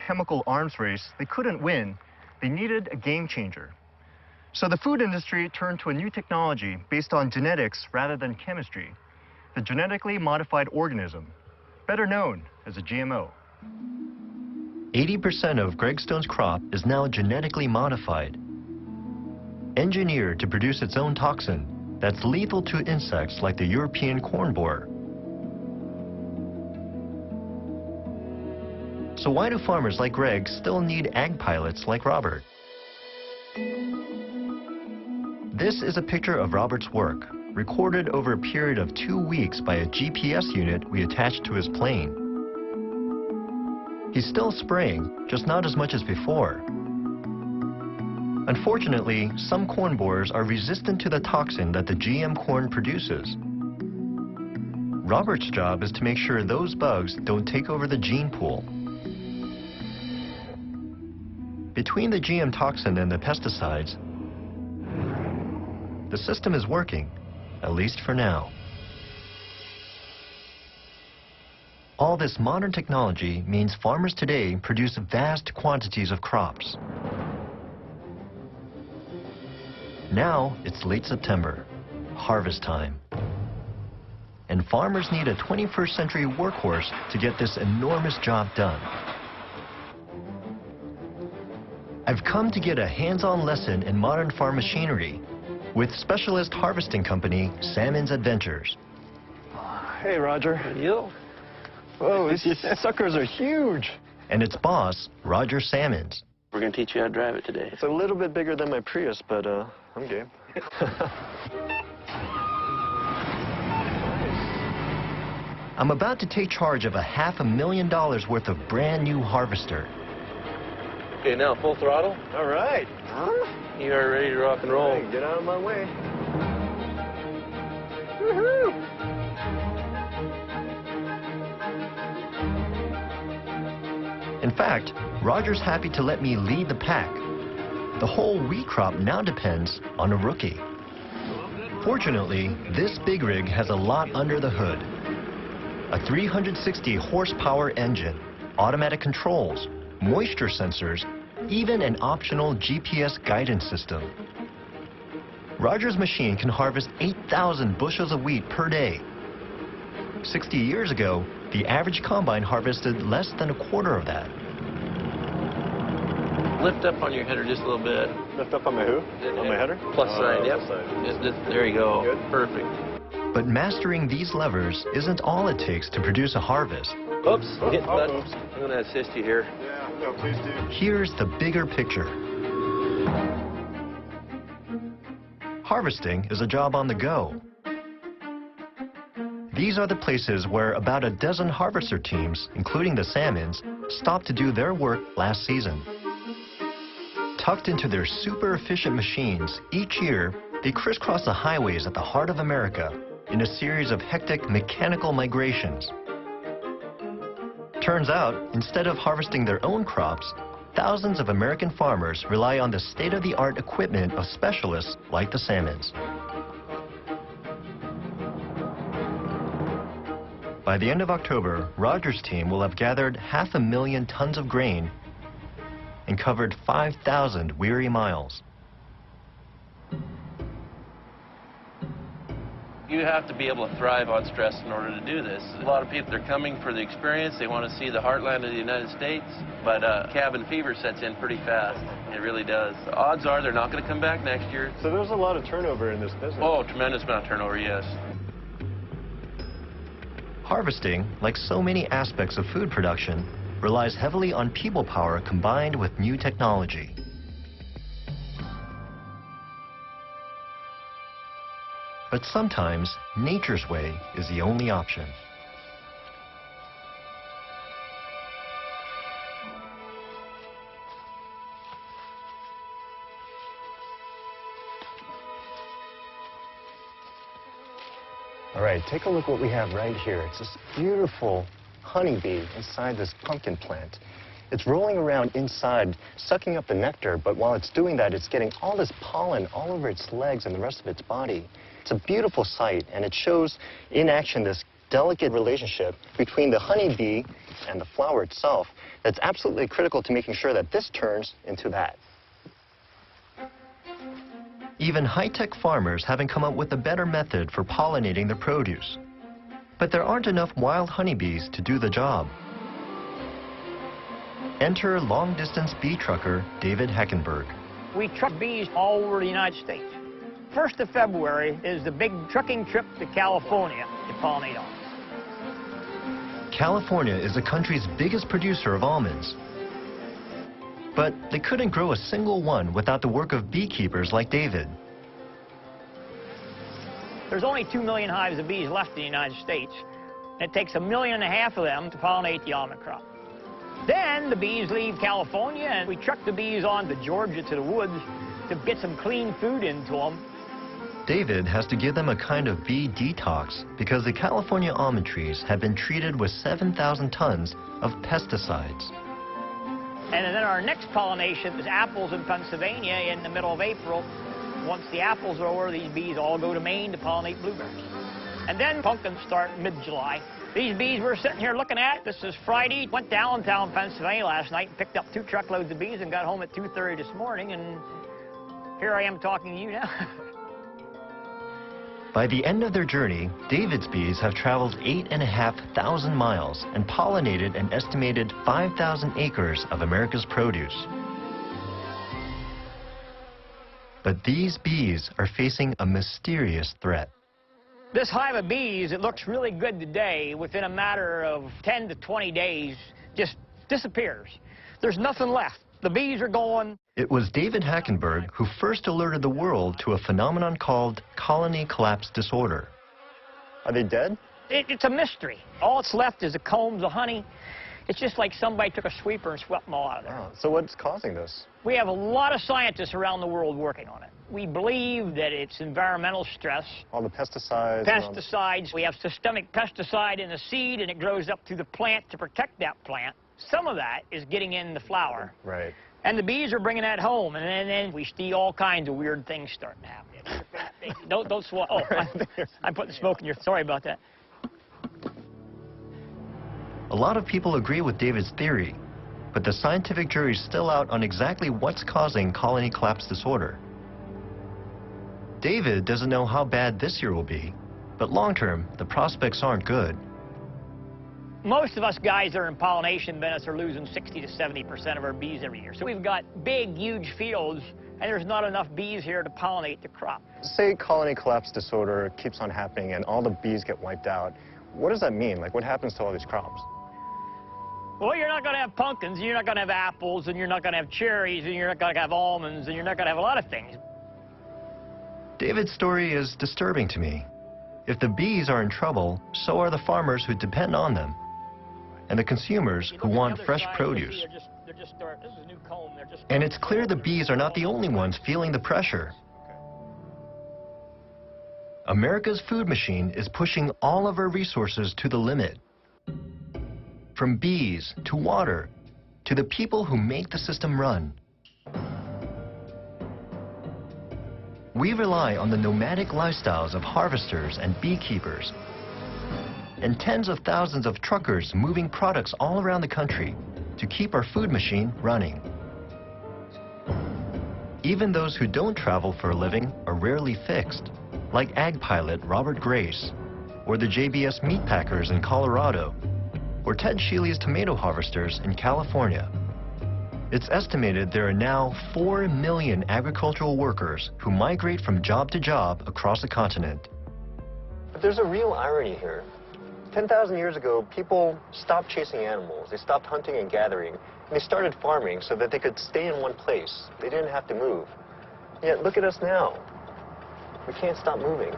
chemical arms race they couldn't win, they needed a game changer. So the food industry turned to a new technology based on genetics rather than chemistry, the genetically modified organism, better known as a GMO. 80% of Greg Stone's crop is now genetically modified, engineered to produce its own toxin that's lethal to insects like the European corn borer. So why do farmers like Greg still need ag pilots like Robert? This is a picture of Robert's work, recorded over a period of 2 weeks by a GPS unit we attached to his plane. He's still spraying, just not as much as before. Unfortunately, some corn borers are resistant to the toxin that the GM corn produces. Robert's job is to make sure those bugs don't take over the gene pool. Between the GM toxin and the pesticides, the system is working, at least for now. All this modern technology means farmers today produce vast quantities of crops. Now it's late September, harvest time. And farmers need a 21st century workhorse to get this enormous job done. I've come to get a hands-on lesson in modern farm machinery with specialist harvesting company Salmon's Adventures. Hey, Roger. Yo. Whoa, these suckers are huge. And its boss, Roger Salmons. We're going to teach you how to drive it today. It's a little bit bigger than my Prius, but I'm game. I'm about to take charge of a $500,000 worth of brand new harvester. Okay, now full throttle. All right. You are ready to rock and roll. Hey, get out of my way. Woohoo! In fact, Roger's happy to let me lead the pack. The whole wheat crop now depends on a rookie. Fortunately, this big rig has a lot under the hood. A 360 horsepower engine, automatic controls, moisture sensors, even an optional GPS guidance system. Roger's machine can harvest 8,000 bushels of wheat per day. 60 years ago, the average combine harvested less than a quarter of that. Lift up on your header just a little bit. Lift up on my who? On my header? Plus sign, yep. There you go. Good. Perfect. But mastering these levers isn't all it takes to produce a harvest. Oops, hit the button. Oops. I'm going to assist you here. Yeah, no, please do. Here's the bigger picture. Harvesting is a job on the go. These are the places where about a dozen harvester teams, including the Salmons, stopped to do their work last season. Tucked into their super efficient machines, each year, they crisscross the highways at the heart of America in a series of hectic mechanical migrations. Turns out, instead of harvesting their own crops, thousands of American farmers rely on the state-of-the-art equipment of specialists like the Salmons. By the end of October, Roger's team will have gathered 500,000 tons of grain and covered 5,000 weary miles. You have to be able to thrive on stress in order to do this. A lot of people, they're coming for the experience. They want to see the heartland of the United States, but cabin fever sets in pretty fast. It really does. The odds are they're not going to come back next year. So there's a lot of turnover in this business. Oh, tremendous amount of turnover, yes. Harvesting, like so many aspects of food production, relies heavily on people power combined with new technology. But sometimes, nature's way is the only option. All right, take a look what we have right here. It's this beautiful honeybee inside this pumpkin plant. It's rolling around inside, sucking up the nectar, but while it's doing that, it's getting all this pollen all over its legs and the rest of its body. It's a beautiful sight, and it shows in action this delicate relationship between the honeybee and the flower itself that's absolutely critical to making sure that this turns into that. Even high-tech farmers haven't come up with a better method for pollinating their produce. But there aren't enough wild honeybees to do the job. Enter long-distance bee trucker David Heckenberg. We truck bees all over the United States. 1st of February is the big trucking trip to California to pollinate almonds. California is the country's biggest producer of almonds. But they couldn't grow a single one without the work of beekeepers like David. There's only 2 million hives of bees left in the United States. It takes 1.5 million of them to pollinate the almond crop. Then the bees leave California and we truck the bees on to Georgia to the woods to get some clean food into them. David has to give them a kind of bee detox because the California almond trees have been treated with 7,000 tons of pesticides. And then our next pollination is apples in Pennsylvania in the middle of April. Once the apples are over, these bees all go to Maine to pollinate blueberries. And then pumpkins start mid-July. These bees we're sitting here looking at, this is Friday. Went downtown Pennsylvania last night and picked up 2 truckloads of bees and got home at 2:30 this morning, and here I am talking to you now. By the end of their journey, David's bees have traveled 8,500 miles and pollinated an estimated 5,000 acres of America's produce. But these bees are facing a mysterious threat. This hive of bees, it looks really good today, within a matter of 10 to 20 days, just disappears. There's nothing left. The bees are gone. It was David Heckenberg who first alerted the world to a phenomenon called colony collapse disorder. Are they dead? It's a mystery. All that's left is the combs of honey. It's just like somebody took a sweeper and swept them all out of there. Wow. So what's causing this? We have a lot of scientists around the world working on it. We believe that it's environmental stress. All the pesticides. Pesticides. We have systemic pesticide in the seed, and it grows up through the plant to protect that plant. Some of that is getting in the flower. Right. And the bees are bringing that home, and then we see all kinds of weird things starting to happen. Don't swallow. Oh, I'm putting smoke in your... Sorry about that. A lot of people agree with David's theory, but the scientific jury's still out on exactly what's causing colony collapse disorder. David doesn't know how bad this year will be, but long-term, the prospects aren't good. Most of us guys that are in pollination business are losing 60 to 70% of our bees every year. So we've got big, huge fields, and there's not enough bees here to pollinate the crop. Say colony collapse disorder keeps on happening and all the bees get wiped out. What does that mean? Like, what happens to all these crops? Well, you're not going to have pumpkins, and you're not going to have apples, and you're not going to have cherries, and you're not going to have almonds, and you're not going to have a lot of things. David's story is disturbing to me. If the bees are in trouble, so are the farmers who depend on them, and the consumers who want fresh produce. And it's clear the bees are not the only ones feeling the pressure. America's food machine is pushing all of our resources to the limit. From bees, to water, to the people who make the system run. We rely on the nomadic lifestyles of harvesters and beekeepers, and tens of thousands of truckers moving products all around the country to keep our food machine running. Even those who don't travel for a living are rarely fixed, like ag pilot Robert Grace, or the JBS meat packers in Colorado, or Ted Shealy's tomato harvesters in California. It's estimated there are now 4 million agricultural workers who migrate from job to job across the continent. But there's a real irony here. 10,000 years ago, people stopped chasing animals. They stopped hunting and gathering, and they started farming so that they could stay in one place. They didn't have to move. Yet look at us now. We can't stop moving.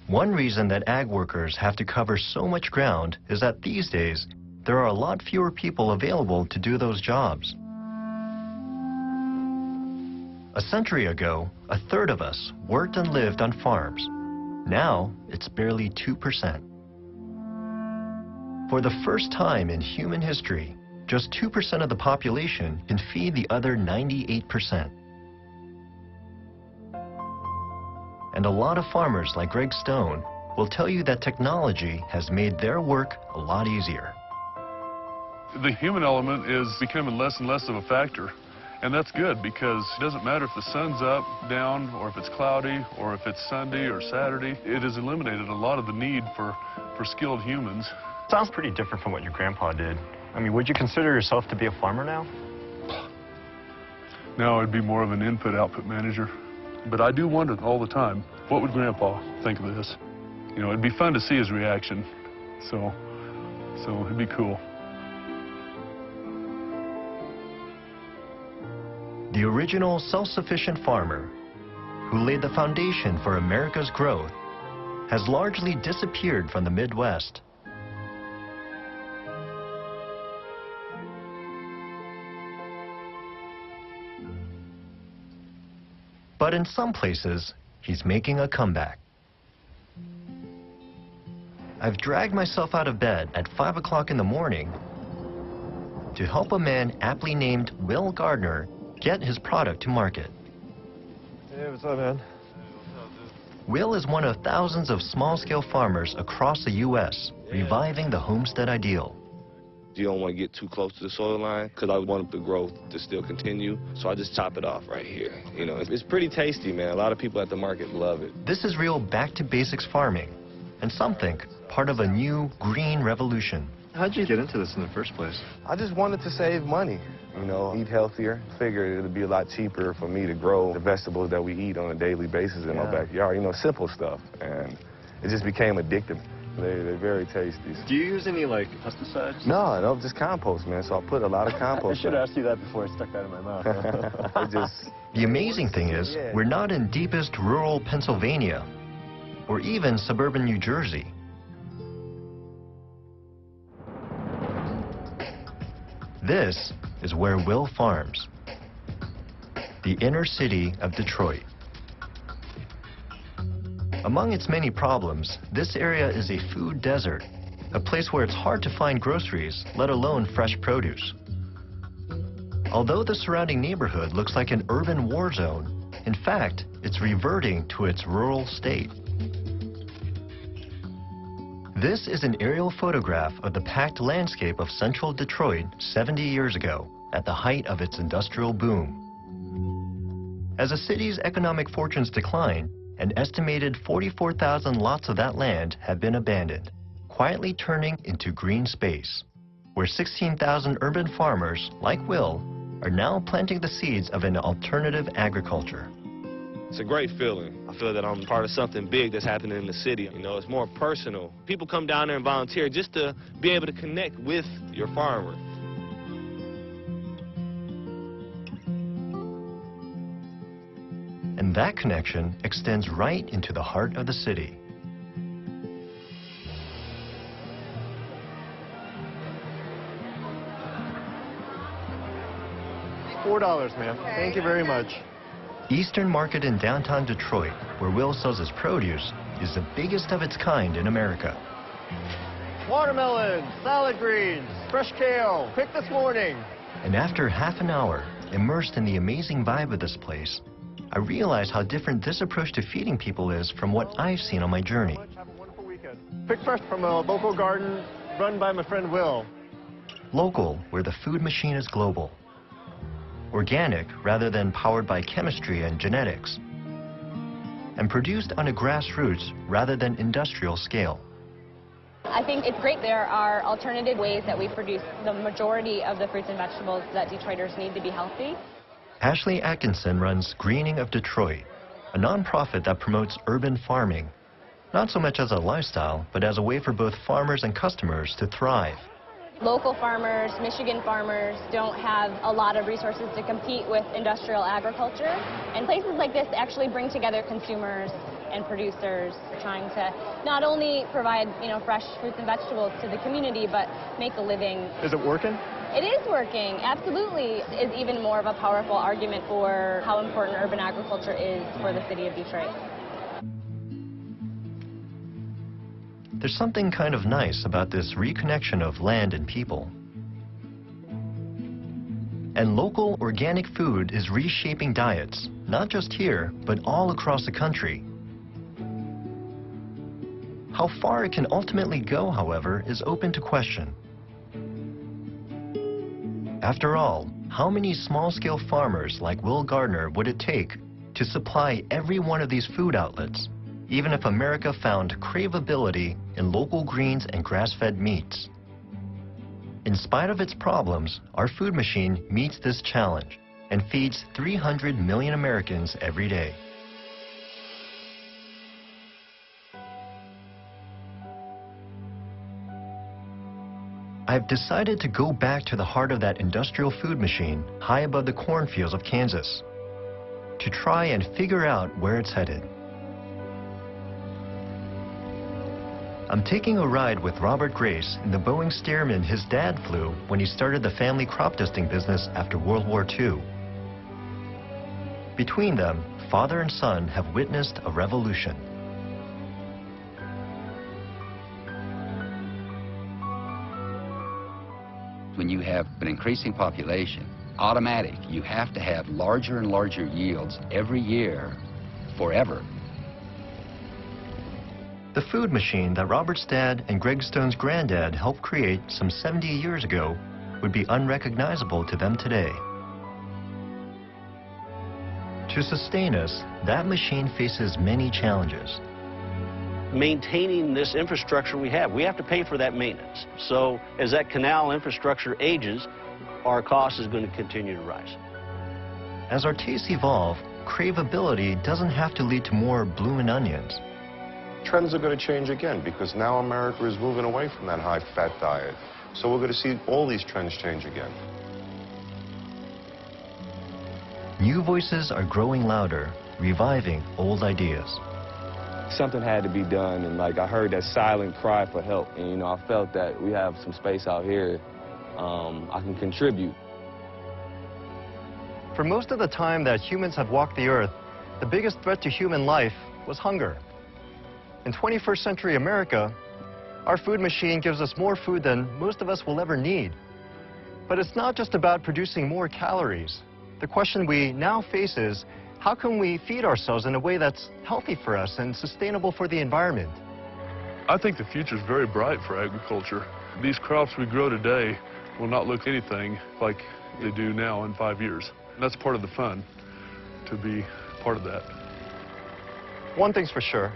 One reason that ag workers have to cover so much ground is that these days, there are a lot fewer people available to do those jobs. A century ago, 1/3 of us worked and lived on farms. Now, it's barely 2%. For the first time in human history, just 2% of the population can feed the other 98%. And a lot of farmers like Greg Stone will tell you that technology has made their work a lot easier. The human element is becoming less and less of a factor. And that's good because it doesn't matter if the sun's up, down, or if it's cloudy, or if it's Sunday or Saturday. It has eliminated a lot of the need for skilled humans. Sounds pretty different from what your grandpa did. I mean, would you consider yourself to be a farmer now? Now I'd be more of an input-output manager. But I do wonder all the time, what would Grandpa think of this? You know, it'd be fun to see his reaction. So it'd be cool. The original self-sufficient farmer, who laid the foundation for America's growth, has largely disappeared from the Midwest. But in some places, he's making a comeback. I've dragged myself out of bed at 5 o'clock in the morning to help a man aptly named Will Gardner get his product to market. Hey, what's up, man? Will is one of thousands of small-scale farmers across the U.S. reviving the homestead ideal. You don't want to get too close to the soil line because I want the growth to still continue. So I just chop it off right here. You know, it's pretty tasty, man. A lot of people at the market love it. This is real back-to-basics farming, and some think part of a new green revolution. How'd you get into this in the first place? I just wanted to save money, you know, eat healthier. Figured it would be a lot cheaper for me to grow the vegetables that we eat on a daily basis in my backyard. You know, simple stuff. And it just became addictive. They're very tasty. Do you use any, like, pesticides? No, just compost, man. So I put a lot of compost. I should have asked you that before I stuck that in my mouth. The amazing thing is, we're not in deepest rural Pennsylvania or even suburban New Jersey. This is where Will farms, the inner city of Detroit. Among its many problems, this area is a food desert, a place where it's hard to find groceries, let alone fresh produce. Although the surrounding neighborhood looks like an urban war zone, in fact, it's reverting to its rural state. This is an aerial photograph of the packed landscape of central Detroit 70 years ago, at the height of its industrial boom. As the city's economic fortunes decline, an estimated 44,000 lots of that land have been abandoned, quietly turning into green space, where 16,000 urban farmers, like Will, are now planting the seeds of an alternative agriculture. It's a great feeling. I feel that I'm part of something big that's happening in the city. You know, it's more personal. People come down there and volunteer just to be able to connect with your farmer. And that connection extends right into the heart of the city. $4, man. Thank you very much. Eastern Market in downtown Detroit, where Will sells his produce, is the biggest of its kind in America. Watermelon, salad greens, fresh kale, picked this morning. And after half an hour, immersed in the amazing vibe of this place, I realize how different this approach to feeding people is from what I've seen on my journey. Have a wonderful weekend. Picked fresh from a local garden run by my friend Will. Local, where the food machine is global. Organic, rather than powered by chemistry and genetics. And produced on a grassroots, rather than industrial scale. I think it's great there are alternative ways that we produce the majority of the fruits and vegetables that Detroiters need to be healthy. Ashley Atkinson runs Greening of Detroit, a nonprofit that promotes urban farming, not so much as a lifestyle, but as a way for both farmers and customers to thrive. Local farmers, Michigan farmers, don't have a lot of resources to compete with industrial agriculture. And places like this actually bring together consumers and producers, trying to not only provide, fresh fruits and vegetables to the community, but make a living. Is it working? It is working, absolutely. Is even more of a powerful argument for how important urban agriculture is for the city of Detroit. There's something kind of nice about this reconnection of land and people. And local organic food is reshaping diets, not just here, but all across the country. How far it can ultimately go, however, is open to question. After all, how many small-scale farmers like Will Gardner would it take to supply every one of these food outlets, even if America found craveability in local greens and grass-fed meats? In spite of its problems, our food machine meets this challenge and feeds 300 million Americans every day. I've decided to go back to the heart of that industrial food machine high above the cornfields of Kansas to try and figure out where it's headed. I'm taking a ride with Robert Grace in the Boeing Stearman his dad flew when he started the family crop dusting business after World War II. Between them, father and son have witnessed a revolution. When you have an increasing population, automatic, you have to have larger and larger yields every year, forever. The food machine that Robert's dad and Greg Stone's granddad helped create some 70 years ago would be unrecognizable to them today. To sustain us, that machine faces many challenges. Maintaining this infrastructure we have to pay for that maintenance. So as that canal infrastructure ages, our cost is going to continue to rise. As our tastes evolve, craveability doesn't have to lead to more bloomin' onions. Trends are going to change again because now America is moving away from that high-fat diet. So we're going to see all these trends change again. New voices are growing louder, reviving old ideas. Something had to be done, and I heard that silent cry for help, and I felt that we have some space out here I can contribute. For most of the time that humans have walked the earth, the biggest threat to human life was hunger. In 21st century America, our food machine gives us more food than most of us will ever need. But it's not just about producing more calories. The question we now face is, how can we feed ourselves in a way that's healthy for us and sustainable for the environment? I think the future is very bright for agriculture. These crops we grow today will not look anything like they do now in 5 years. And that's part of the fun, to be part of that. One thing's for sure.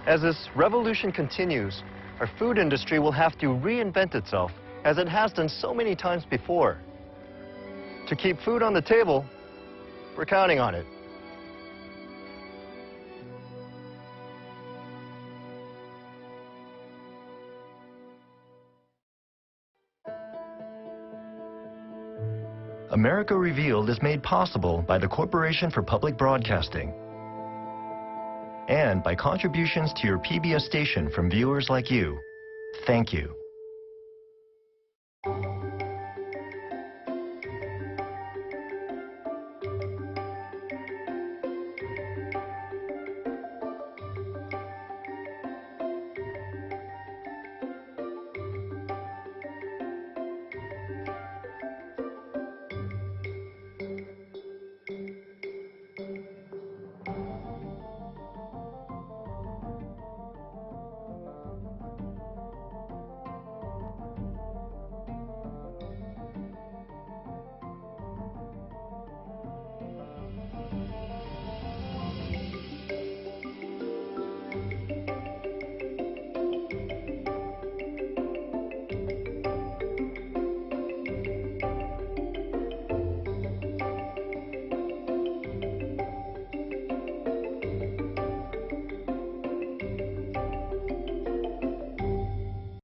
As this revolution continues, our food industry will have to reinvent itself, as it has done so many times before. To keep food on the table, we're counting on it. America Revealed is made possible by the Corporation for Public Broadcasting and by contributions to your PBS station from viewers like you. Thank you.